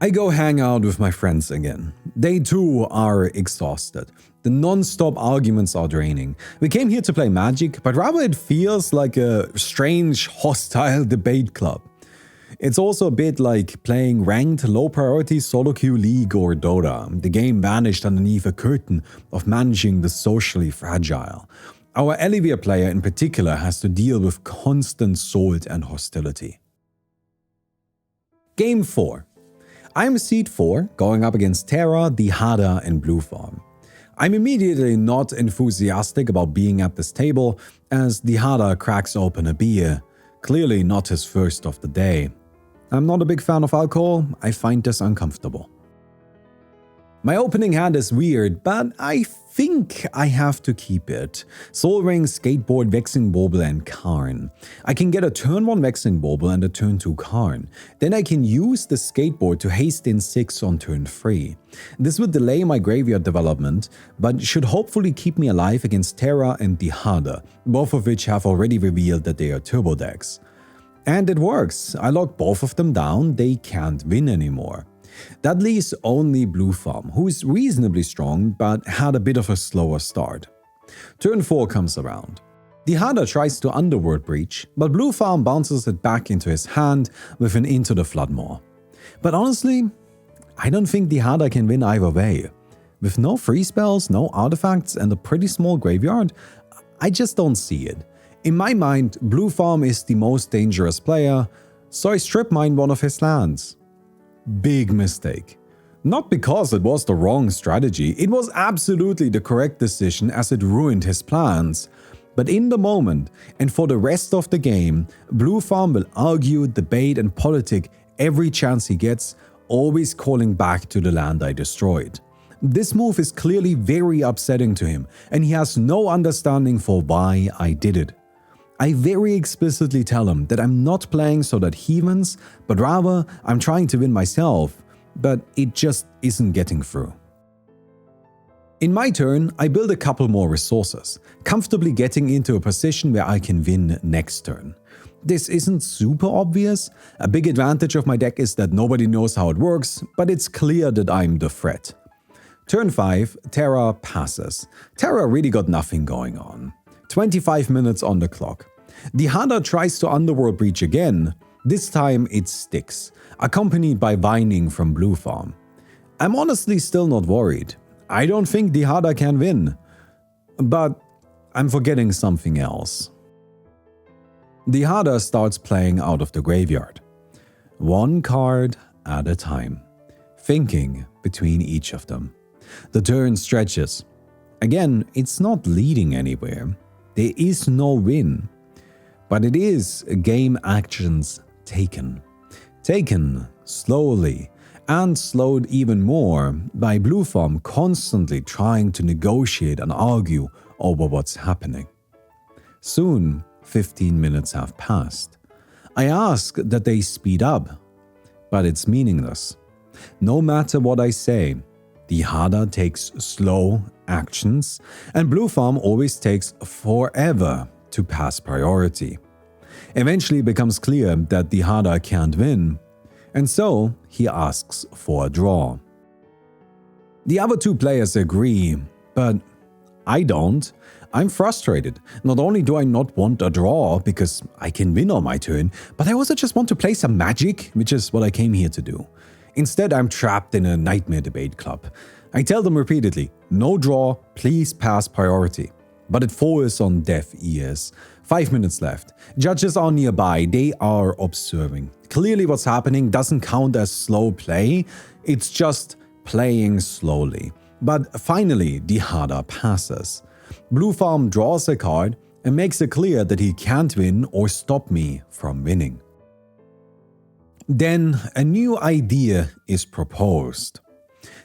I go hang out with my friends again. They too are exhausted. The non-stop arguments are draining. We came here to play Magic, but rather it feels like a strange, hostile debate club. It's also a bit like playing ranked low-priority solo queue League or Dota. The game vanished underneath a curtain of managing the socially fragile. Our Elivir player in particular has to deal with constant salt and hostility. Game 4. I'm seed 4, going up against Terra, Dihada and Blue Farm. I'm immediately not enthusiastic about being at this table as Dihada cracks open a beer, clearly not his first of the day. I'm not a big fan of alcohol, I find this uncomfortable. My opening hand is weird, but I think I have to keep it. Soul Ring, Skateboard, Vexing Bauble and Karn. I can get a turn 1 Vexing Bauble and a turn 2 Karn. Then I can use the Skateboard to haste in 6 on turn 3. This would delay my graveyard development, but should hopefully keep me alive against Terra and Dihada, both of which have already revealed that they are turbo decks. And it works. I lock both of them down, they can't win anymore. That leaves only Blue Farm, who is reasonably strong but had a bit of a slower start. Turn 4 comes around. Dihada tries to Underworld Breach, but Blue Farm bounces it back into his hand with an Into the Floodmaw. But honestly, I don't think Dihada can win either way. With no free spells, no artifacts and a pretty small graveyard, I just don't see it. In my mind, Blue Farm is the most dangerous player, so I strip mine one of his lands. Big mistake. Not because it was the wrong strategy, it was absolutely the correct decision as it ruined his plans. But in the moment, and for the rest of the game, Blue Farm will argue, debate and politic every chance he gets, always calling back to the land I destroyed. This move is clearly very upsetting to him, and he has no understanding for why I did it. I very explicitly tell him that I'm not playing so that he wins, but rather I'm trying to win myself, but it just isn't getting through. In my turn, I build a couple more resources, comfortably getting into a position where I can win next turn. This isn't super obvious. A big advantage of my deck is that nobody knows how it works, but it's clear that I'm the threat. Turn 5, Terra passes. Terra really got nothing going on. 25 minutes on the clock. Dihada tries to Underworld Breach again. This time it sticks, accompanied by Vining from Blue Farm. I'm honestly still not worried. I don't think Dihada can win. But I'm forgetting something else. Dihada starts playing out of the graveyard. One card at a time, thinking between each of them. The turn stretches. Again, it's not leading anywhere. There is no win, but it is game actions taken. Taken slowly and slowed even more by Blue Farm constantly trying to negotiate and argue over what's happening. Soon, 15 minutes have passed. I ask that they speed up, but it's meaningless. No matter what I say, Dihada takes slow actions, and Blue Farm always takes forever to pass priority. Eventually it becomes clear that Dihada can't win, and so he asks for a draw. The other two players agree, but I don't. I'm frustrated. Not only do I not want a draw because I can win on my turn, but I also just want to play some Magic, which is what I came here to do. Instead, I'm trapped in a nightmare debate club. I tell them repeatedly, no draw, please pass priority. But it falls on deaf ears. 5 minutes left. Judges are nearby, they are observing. Clearly what's happening doesn't count as slow play, it's just playing slowly. But finally, Dihada passes. Blue Farm draws a card and makes it clear that he can't win or stop me from winning. Then a new idea is proposed.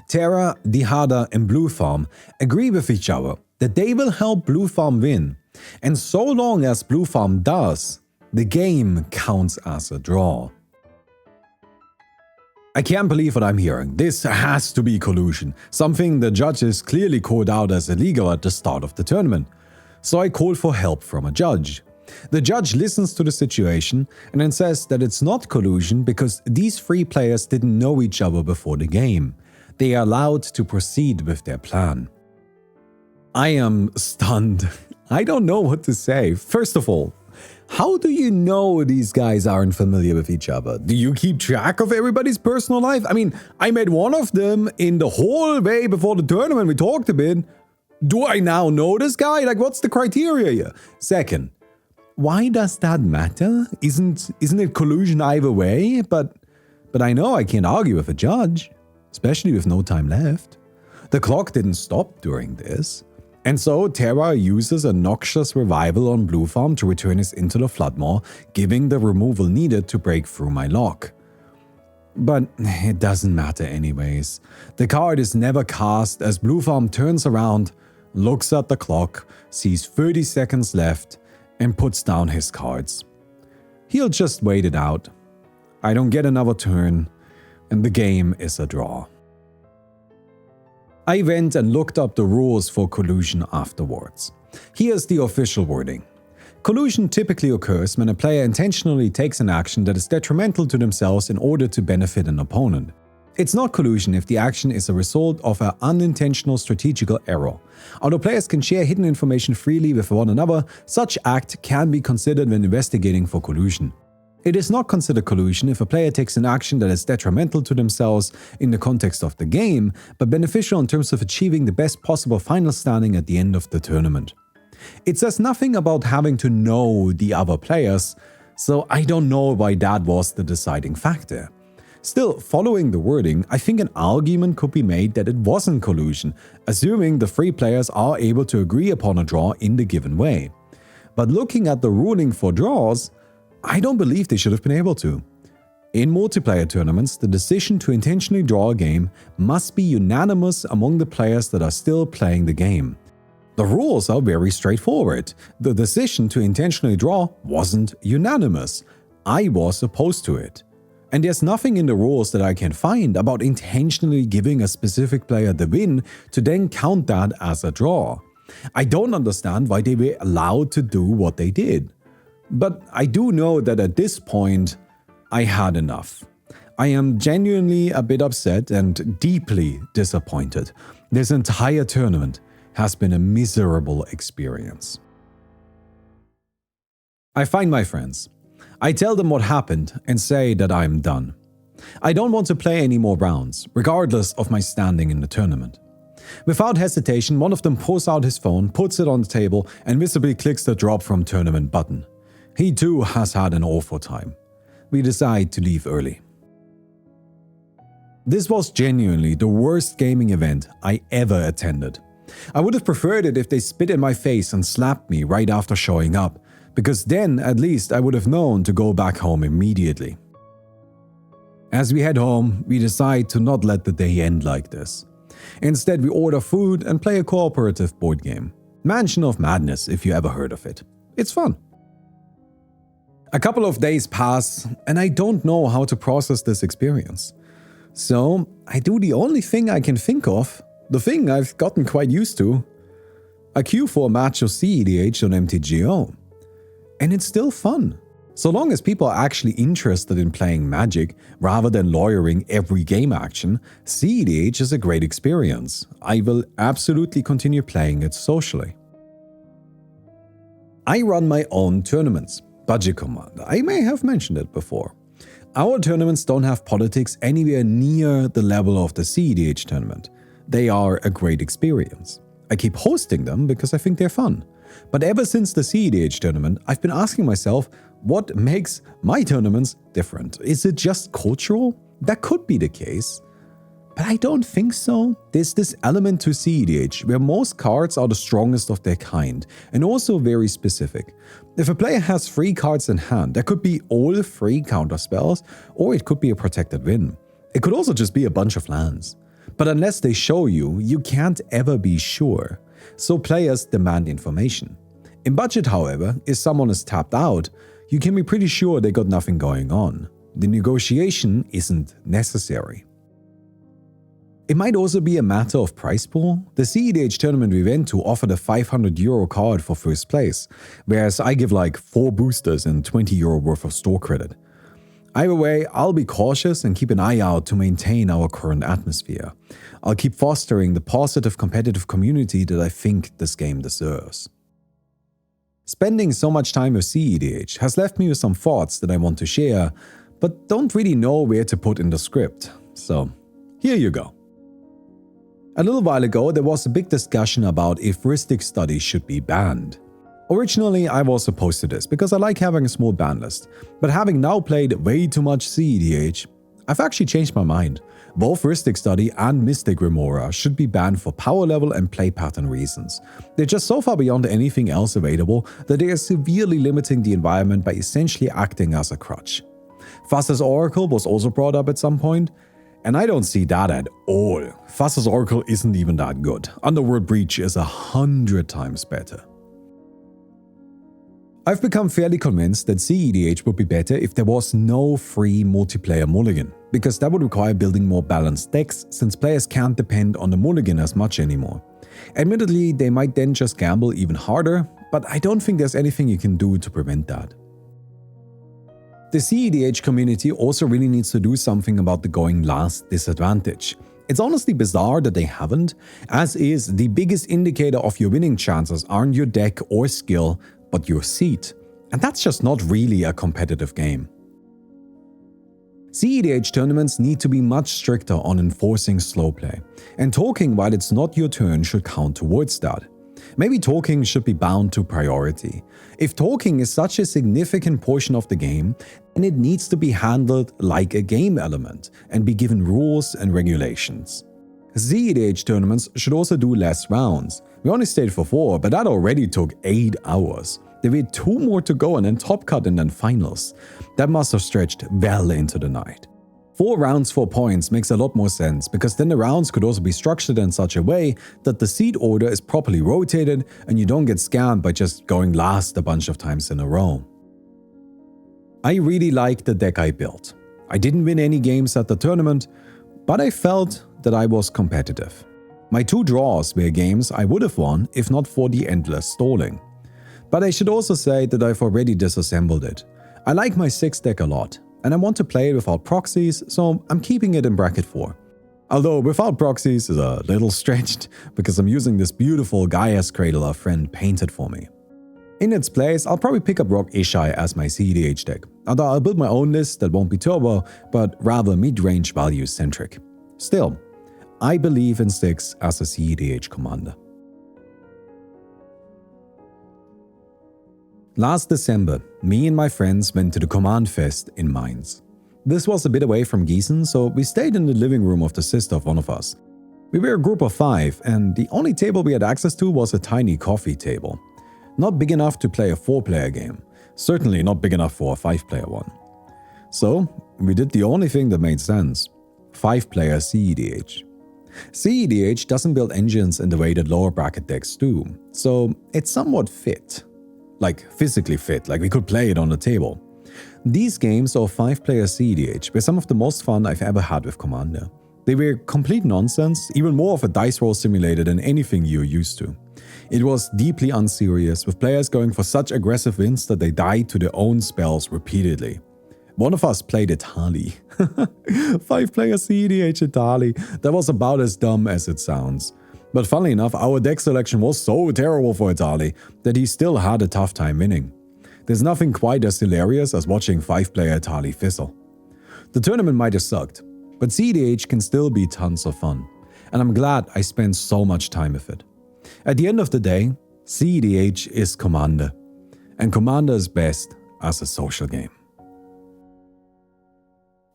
Terra, Dihada and Blue Farm agree with each other that they will help Blue Farm win, and so long as Blue Farm does, the game counts as a draw. I can't believe what I'm hearing. This has to be collusion, something the judges clearly called out as illegal at the start of the tournament. So I called for help from a judge. The judge listens to the situation and then says that it's not collusion because these three players didn't know each other before the game. They are allowed to proceed with their plan. I am stunned. I don't know what to say. First of all, how do you know these guys aren't familiar with each other? Do you keep track of everybody's personal life? I mean, I met one of them in the hallway before the tournament. We talked a bit. Do I now know this guy? Like, what's the criteria here? Second, why does that matter? Isn't it collusion either way? But I know I can't argue with a judge, especially with no time left. The clock didn't stop during this. And so Terra uses a noxious revival on Blue Farm to return us into the Floodmaw, giving the removal needed to break through my lock. But it doesn't matter anyways. The card is never cast as Blue Farm turns around, looks at the clock, sees 30 seconds left, and puts down his cards. He'll just wait it out. I don't get another turn, and the game is a draw. I went and looked up the rules for collusion afterwards. Here's the official wording. Collusion typically occurs when a player intentionally takes an action that is detrimental to themselves in order to benefit an opponent. It's not collusion if the action is a result of an unintentional strategical error. Although players can share hidden information freely with one another, such act can be considered when investigating for collusion. It is not considered collusion if a player takes an action that is detrimental to themselves in the context of the game, but beneficial in terms of achieving the best possible final standing at the end of the tournament. It says nothing about having to know the other players, so I don't know why that was the deciding factor. Still, following the wording, I think an argument could be made that it wasn't collusion, assuming the three players are able to agree upon a draw in the given way. But looking at the ruling for draws, I don't believe they should have been able to. In multiplayer tournaments, the decision to intentionally draw a game must be unanimous among the players that are still playing the game. The rules are very straightforward. The decision to intentionally draw wasn't unanimous. I was opposed to it. And there's nothing in the rules that I can find about intentionally giving a specific player the win to then count that as a draw. I don't understand why they were allowed to do what they did. But I do know that at this point, I had enough. I am genuinely a bit upset and deeply disappointed. This entire tournament has been a miserable experience. I find my friends. I tell them what happened and say that I am done. I don't want to play any more rounds, regardless of my standing in the tournament. Without hesitation, one of them pulls out his phone, puts it on the table, and visibly clicks the drop from tournament button. He too has had an awful time. We decide to leave early. This was genuinely the worst gaming event I ever attended. I would have preferred it if they spit in my face and slapped me right after showing up, because then at least I would have known to go back home immediately. As we head home, we decide to not let the day end like this. Instead, we order food and play a cooperative board game. Mansion of Madness, if you ever heard of it. It's fun. A couple of days pass, and I don't know how to process this experience. So I do the only thing I can think of, the thing I've gotten quite used to. I queue for a match of cEDH on MTGO. And it's still fun. So long as people are actually interested in playing Magic rather than lawyering every game action, cEDH is a great experience. I will absolutely continue playing it socially. I run my own tournaments. Budget Commander. I may have mentioned it before. Our tournaments don't have politics anywhere near the level of the cEDH tournament. They are a great experience. I keep hosting them because I think they're fun. But ever since the cEDH tournament, I've been asking myself, what makes my tournaments different? Is it just cultural? That could be the case. But I don't think so. There's this element to cEDH where most cards are the strongest of their kind and also very specific. If a player has 3 cards in hand, that could be all 3 counterspells, or it could be a protected win. It could also just be a bunch of lands. But unless they show you, you can't ever be sure. So players demand information. In Budget, however, if someone is tapped out, you can be pretty sure they got nothing going on. The negotiation isn't necessary. It might also be a matter of price pool. The cEDH tournament we went to offered a €500 card for first place, whereas I give like 4 boosters and €20 worth of store credit. Either way, I'll be cautious and keep an eye out to maintain our current atmosphere. I'll keep fostering the positive competitive community that I think this game deserves. Spending so much time with cEDH has left me with some thoughts that I want to share, but don't really know where to put in the script. So, here you go. A little while ago, there was a big discussion about if heuristic studies should be banned. Originally, I was opposed to this because I like having a small ban list, but having now played way too much cEDH, I've actually changed my mind. Both heuristic study and mystic remora should be banned for power level and play pattern reasons. They're just so far beyond anything else available that they are severely limiting the environment by essentially acting as a crutch. Fastest Oracle was also brought up at some point, and I don't see that at all. Fastest Oracle isn't even that good. Underworld Breach is 100 times better. I've become fairly convinced that cEDH would be better if there was no free multiplayer mulligan, because that would require building more balanced decks since players can't depend on the mulligan as much anymore. Admittedly, they might then just gamble even harder, but I don't think there's anything you can do to prevent that. The cEDH community also really needs to do something about the going last disadvantage. It's honestly bizarre that they haven't, as is the biggest indicator of your winning chances aren't your deck or skill, but your seat. And that's just not really a competitive game. cEDH tournaments need to be much stricter on enforcing slow play, and talking while it's not your turn should count towards that. Maybe talking should be bound to priority. If talking is such a significant portion of the game, then it needs to be handled like a game element and be given rules and regulations. cEDH tournaments should also do less rounds. We only stayed for 4, but that already took 8 hours. There were 2 more to go and then top cut and then finals. That must have stretched well into the night. 4 rounds, 4 points makes a lot more sense, because then the rounds could also be structured in such a way that the seed order is properly rotated and you don't get scammed by just going last a bunch of times in a row. I really liked the deck I built. I didn't win any games at the tournament, but I felt that I was competitive. My 2 draws were games I would have won if not for the endless stalling. But I should also say that I've already disassembled it. I like my 6 deck a lot, and I want to play it without proxies, so I'm keeping it in bracket 4. Although without proxies is a little stretched, because I'm using this beautiful Gaia's Cradle a friend painted for me. In its place, I'll probably pick up Rock Ishai as my cEDH deck, although I'll build my own list that won't be turbo, but rather mid-range value centric. Still, I believe in 6 as a cEDH commander. Last December, me and my friends went to the Command Fest in Mainz. This was a bit away from Gießen, so we stayed in the living room of the sister of one of us. We were a group of 5, and the only table we had access to was a tiny coffee table. Not big enough to play a 4-player game, certainly not big enough for a 5-player one. So, we did the only thing that made sense: 5-player cEDH. cEDH doesn't build engines in the way that lower bracket decks do, so it's somewhat fit. Like physically fit, like we could play it on the table. These games of 5-player cEDH were some of the most fun I've ever had with Commander. They were complete nonsense, even more of a dice roll simulator than anything you're used to. It was deeply unserious, with players going for such aggressive wins that they died to their own spells repeatedly. One of us played Itali. 5-player cEDH Itali. That was about as dumb as it sounds. But funnily enough, our deck selection was so terrible for Itali that he still had a tough time winning. There's nothing quite as hilarious as watching 5-player Itali fizzle. The tournament might have sucked, but cEDH can still be tons of fun, and I'm glad I spent so much time with it. At the end of the day, cEDH is Commander, and Commander is best as a social game.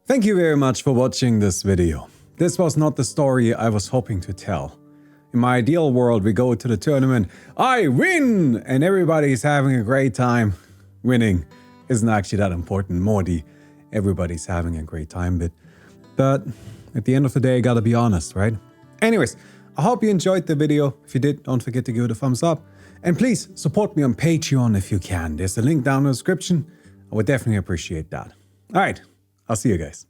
Thank you very much for watching this video. This was not the story I was hoping to tell. In my ideal world, we go to the tournament, I win, and everybody's having a great time. Winning isn't actually that important, more the everybody's having a great time bit. But at the end of the day, I gotta be honest, right? Anyways, I hope you enjoyed the video. If you did, don't forget to give it a thumbs up. And please support me on Patreon if you can. There's a link down in the description. I would definitely appreciate that. Alright, I'll see you guys.